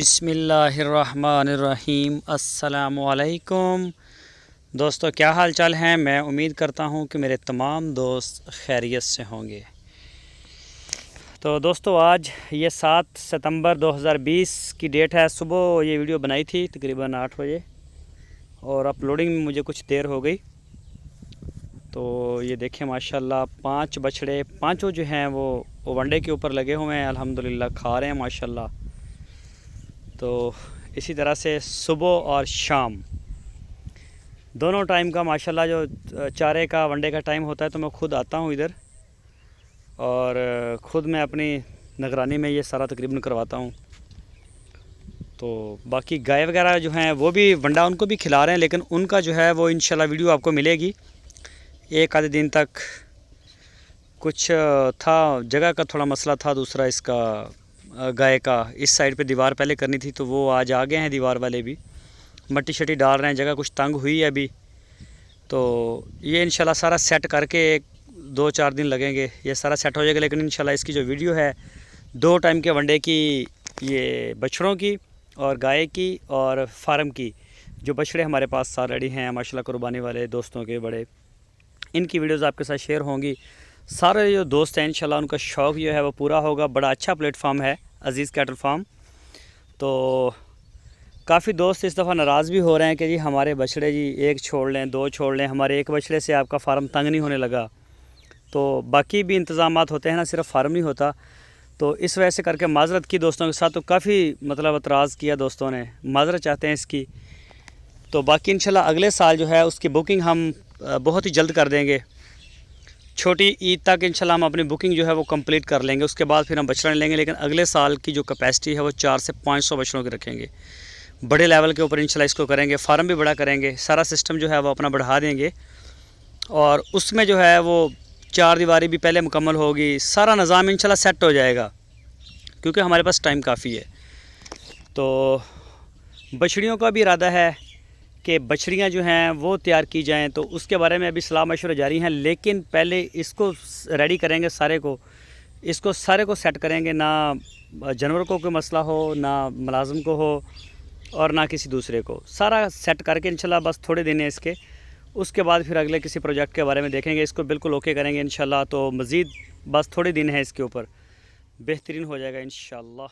बिस्मिल्लाहिर्रहमानिर्रहीम। अस्सलामुअलैकुम दोस्तों, क्या हाल चाल हैं। मैं उम्मीद करता हूं कि मेरे तमाम दोस्त खैरियत से होंगे। तो दोस्तों, आज ये 7 सितंबर 2020 की डेट है। सुबह ये वीडियो बनाई थी तकरीबन 8 बजे और अपलोडिंग में मुझे कुछ देर हो गई। तो ये देखें माशाल्लाह 5 बछड़े, पांचों जो हैं वो वनडे के ऊपर लगे हुए हैं। अल्हम्दुलिल्लाह खा रहे हैं माशाल्लाह। तो इसी तरह से सुबह और शाम दोनों टाइम का माशाल्लाह जो चारे का वनडे का टाइम होता है तो मैं ख़ुद आता हूँ इधर और ख़ुद मैं अपनी निगरानी में ये सारा तकरीबन करवाता हूँ। तो बाकी गाय वगैरह जो हैं वो भी वंडा उनको भी खिला रहे हैं, लेकिन उनका जो है वो इंशाल्लाह वीडियो आपको मिलेगी। एक आधे दिन तक कुछ था, जगह का थोड़ा मसला था, दूसरा इसका गाय का इस साइड पे दीवार पहले करनी थी तो वो आज आ गए हैं। दीवार वाले भी मट्टी शट्टी डाल रहे हैं, जगह कुछ तंग हुई है अभी। तो ये इंशाल्लाह सारा सेट करके 2-4 दिन लगेंगे, ये सारा सेट हो जाएगा। लेकिन इंशाल्लाह इसकी जो वीडियो है 2 टाइम के वनडे की, ये बछड़ों की और गाय की और फार्म की, जो बछड़े हमारे पास ऑलरेडी हैं माशाल्लाह कुर्बानी वाले दोस्तों के बड़े, इनकी वीडियोज़ आपके साथ शेयर होंगी। सारे जो दोस्त हैं इंशाल्लाह उनका शौक़ जो है वो पूरा होगा। बड़ा अच्छा प्लेटफॉर्म है अज़ीज़ कैटल फार्म। तो काफ़ी दोस्त इस दफ़ा नाराज़ भी हो रहे हैं कि जी हमारे बछड़े जी 1 छोड़ लें, 2 छोड़ लें, हमारे एक बछड़े से आपका फार्म तंग नहीं होने लगा। तो बाकी भी इंतज़ामात होते हैं ना, सिर्फ फार्म नहीं होता। तो इस वजह से करके माज़रत की दोस्तों के साथ। तो काफ़ी मतलब एतराज़ किया दोस्तों ने, माज़रत चाहते हैं इसकी। तो बाकी इंशाल्लाह अगले साल जो है उसकी बुकिंग हम बहुत ही जल्द कर देंगे। छोटी ईद तक इंशाल्लाह हम अपनी बुकिंग जो है वो कंप्लीट कर लेंगे। उसके बाद फिर हम बछड़ा लेंगे, लेकिन अगले साल की जो कैपेसिटी है वो 400 से 500 बछड़ों की रखेंगे। बड़े लेवल के ऊपर इंशाल्लाह इसको करेंगे, फार्म भी बड़ा करेंगे, सारा सिस्टम जो है वो अपना बढ़ा देंगे। और उसमें जो है वो 4 दीवारी भी पहले मुकम्मल होगी, सारा निज़ाम इंशाल्लाह सेट हो जाएगा, क्योंकि हमारे पास टाइम काफ़ी है। तो बछड़ियों का भी इरादा है कि बछड़ियाँ जो हैं वो तैयार की जाएं, तो उसके बारे में अभी सलाह मशवरे जारी हैं। लेकिन पहले इसको रेडी करेंगे, इसको सारे को सेट करेंगे, ना जानवर को कोई मसला हो, ना मुलाजिम को हो और ना किसी दूसरे को। सारा सेट करके इंशाल्लाह बस थोड़े दिन है इसके, उसके बाद फिर अगले किसी प्रोजेक्ट के बारे में देखेंगे। इसको बिल्कुल ओके करेंगे इंशाल्लाह। तो मज़ीद बस थोड़े दिन है इसके ऊपर, बेहतरीन हो जाएगा इंशाल्लाह।